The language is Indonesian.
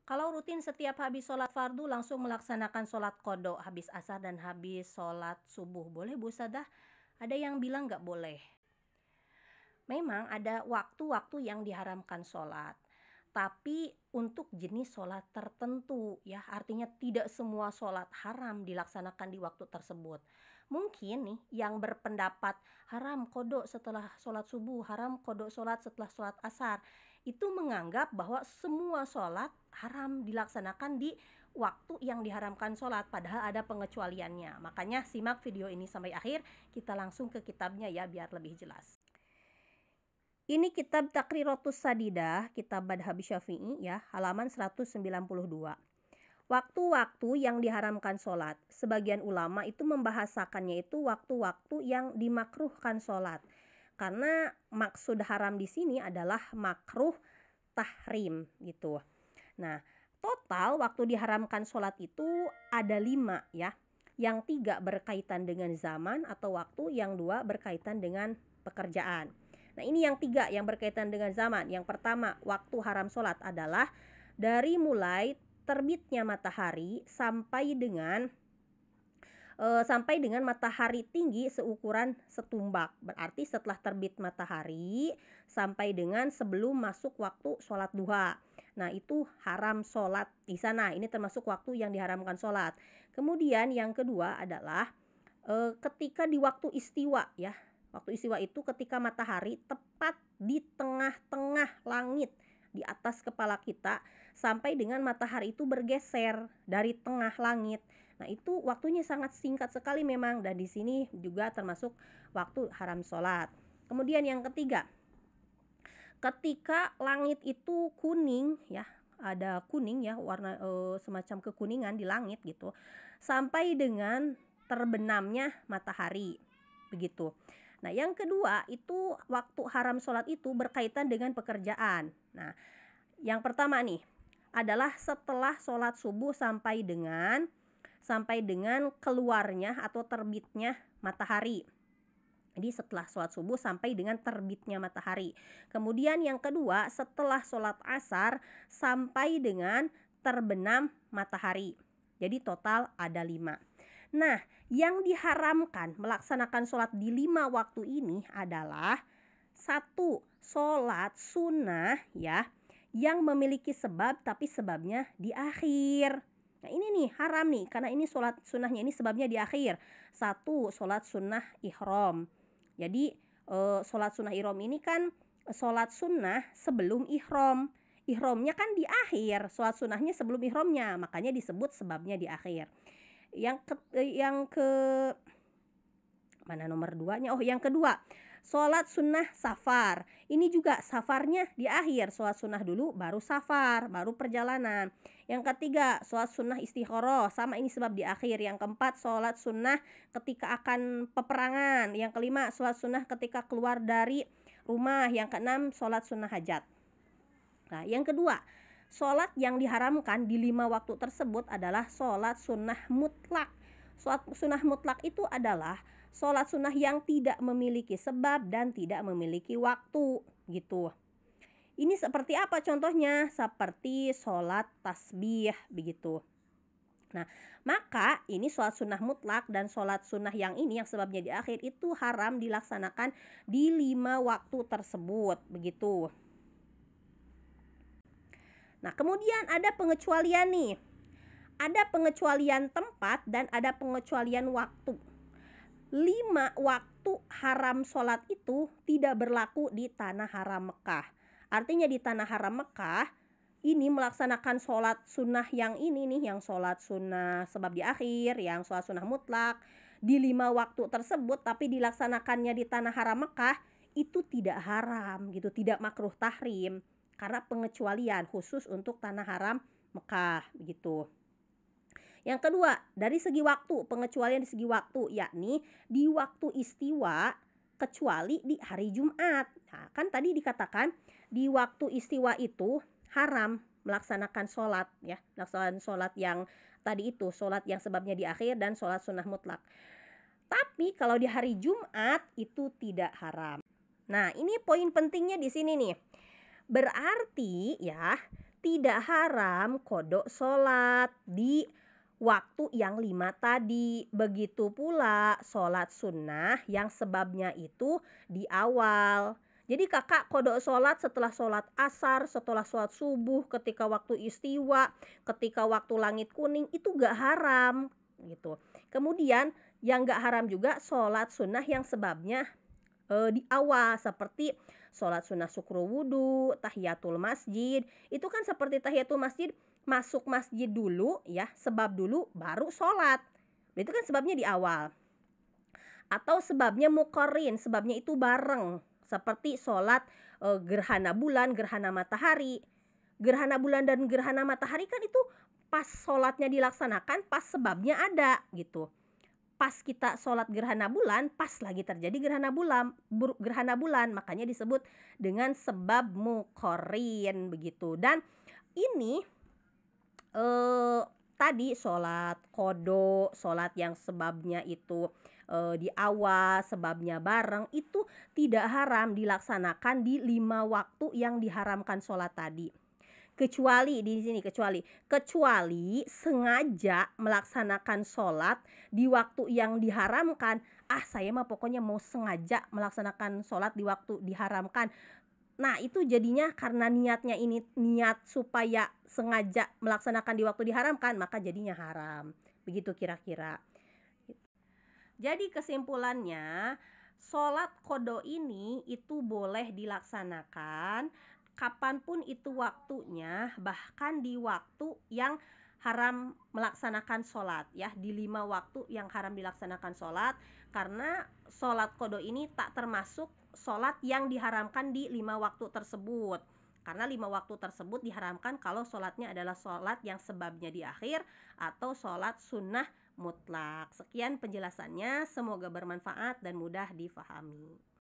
Kalau rutin setiap habis sholat fardu langsung melaksanakan sholat qadha habis asar dan habis sholat subuh, boleh Bu Ustadzah? Ada yang bilang nggak boleh. Memang ada waktu-waktu yang diharamkan sholat, tapi untuk jenis sholat tertentu ya, artinya tidak semua sholat haram dilaksanakan di waktu tersebut. Mungkin nih yang berpendapat haram qadha setelah sholat subuh, haram qadha sholat setelah sholat asar, itu menganggap bahwa semua sholat haram dilaksanakan di waktu yang diharamkan sholat, padahal ada pengecualiannya. Makanya simak video ini sampai akhir, kita langsung ke kitabnya ya biar lebih jelas. Ini kitab Taqriratus Sadidah, kitab Madhab Syafi'i ya, halaman 192. Waktu-waktu yang diharamkan sholat. Sebagian ulama itu membahasakannya itu waktu-waktu yang dimakruhkan sholat. Karena maksud haram di sini adalah makruh tahrim gitu. Nah, total waktu diharamkan sholat itu ada 5 ya. Yang 3 berkaitan dengan zaman atau waktu, yang 2 berkaitan dengan pekerjaan. Nah, ini yang 3 yang berkaitan dengan zaman. Yang pertama, waktu haram sholat adalah dari mulai terbitnya matahari sampai dengan matahari tinggi seukuran setumbak. Berarti setelah terbit matahari sampai dengan sebelum masuk waktu sholat duha. Nah, itu haram sholat di sana. Ini termasuk waktu yang diharamkan sholat. Kemudian yang kedua adalah ketika di waktu istiwa ya. Waktu istiwa itu ketika matahari tepat di tengah-tengah langit di atas kepala kita sampai dengan matahari itu bergeser dari tengah langit. Nah, itu waktunya sangat singkat sekali memang, dan di sini juga termasuk waktu haram sholat. Kemudian yang ketiga, ketika langit itu kuning ya, ada kuning ya, warna semacam kekuningan di langit gitu, sampai dengan terbenamnya matahari begitu. Nah, yang kedua itu waktu haram sholat itu berkaitan dengan pekerjaan. Nah, yang pertama nih adalah setelah sholat subuh sampai dengan keluarnya atau terbitnya matahari. Jadi setelah sholat subuh sampai dengan terbitnya matahari. Kemudian yang kedua setelah sholat asar sampai dengan terbenam matahari. Jadi total ada 5. Nah, yang diharamkan melaksanakan sholat di 5 waktu ini adalah 1. Sholat sunnah ya, yang memiliki sebab tapi sebabnya di akhir. Nah, ini nih haram nih, karena ini sholat sunnahnya ini sebabnya di akhir. 1. Sholat sunnah ihram. Jadi sholat sunnah ihram ini kan sholat sunnah sebelum ihram. Ihramnya kan di akhir, sholat sunnahnya sebelum ihramnya, makanya disebut sebabnya di akhir. Mana nomor 2-nya? Oh, yang kedua, sholat sunnah safar. Ini juga safarnya di akhir. Sholat sunnah dulu, baru safar, baru perjalanan. Yang ketiga, sholat sunnah istikharah. Sama, ini sebab di akhir. Yang keempat, sholat sunnah ketika akan peperangan. Yang kelima, sholat sunnah ketika keluar dari rumah. Yang keenam, sholat sunnah hajat. Nah, yang kedua, sholat yang diharamkan di 5 waktu tersebut adalah sholat sunnah mutlak. Sholat sunnah mutlak itu adalah sholat sunnah yang tidak memiliki sebab dan tidak memiliki waktu gitu. Ini seperti apa contohnya? Seperti sholat tasbih begitu. Nah, maka ini sholat sunnah mutlak dan sholat sunnah yang ini yang sebabnya di akhir itu haram dilaksanakan di 5 waktu tersebut begitu. Nah, kemudian ada pengecualian nih. Ada pengecualian tempat dan ada pengecualian waktu. 5 waktu haram sholat itu tidak berlaku di tanah haram Mekah. Artinya di tanah haram Mekah ini melaksanakan sholat sunnah yang ini nih, yang sholat sunnah sebab di akhir, yang sholat sunnah mutlak di 5 waktu tersebut, tapi dilaksanakannya di tanah haram Mekah itu tidak haram gitu, tidak makruh tahrim. Karena pengecualian khusus untuk tanah haram Mekah begitu. Yang kedua, dari segi waktu, pengecualian di segi waktu, yakni di waktu istiwa kecuali di hari Jumat. Nah, kan tadi dikatakan di waktu istiwa itu haram melaksanakan sholat ya, melaksanakan sholat yang tadi itu, sholat yang sebabnya di akhir dan sholat sunnah mutlak. Tapi kalau di hari Jumat itu tidak haram. Nah, ini poin pentingnya di sini nih. Berarti ya, Tidak haram kodok sholat di waktu yang 5 tadi. Begitu pula sholat sunnah yang sebabnya itu di awal. Jadi kakak kodok sholat setelah sholat asar, setelah sholat subuh, ketika waktu istiwa, ketika waktu langit kuning, itu gak haram gitu. Kemudian yang gak haram juga sholat sunnah yang sebabnya di awal, seperti sholat sunnah syukru wudhu, tahiyatul masjid. Itu kan seperti tahiyatul masjid, masuk masjid dulu ya, sebab dulu baru sholat. Itu kan sebabnya di awal. Atau sebabnya muqarrin, sebabnya itu bareng, seperti sholat gerhana bulan, gerhana matahari. Gerhana bulan dan gerhana matahari kan itu pas sholatnya dilaksanakan, pas sebabnya ada gitu. Pas kita sholat gerhana bulan, pas lagi terjadi gerhana bulan, makanya disebut dengan sebab muqarrin begitu. Dan ini tadi sholat qada, sholat yang sebabnya itu di awal, sebabnya bareng, itu tidak haram dilaksanakan di 5 waktu yang diharamkan sholat tadi. Kecuali di sini, kecuali sengaja melaksanakan sholat di waktu yang diharamkan. Saya mah pokoknya mau sengaja melaksanakan sholat di waktu diharamkan. Nah itu jadinya karena niatnya ini niat supaya sengaja melaksanakan di waktu diharamkan, maka jadinya haram. Begitu kira-kira. Jadi kesimpulannya, sholat qada ini itu boleh dilaksanakan kapanpun itu waktunya, bahkan di waktu yang haram melaksanakan sholat ya, di 5 waktu yang haram dilaksanakan sholat, karena sholat qada ini tak termasuk sholat yang diharamkan di 5 waktu tersebut, karena 5 waktu tersebut diharamkan kalau sholatnya adalah sholat yang sebabnya di akhir atau sholat sunnah mutlak. Sekian penjelasannya, semoga bermanfaat dan mudah difahami.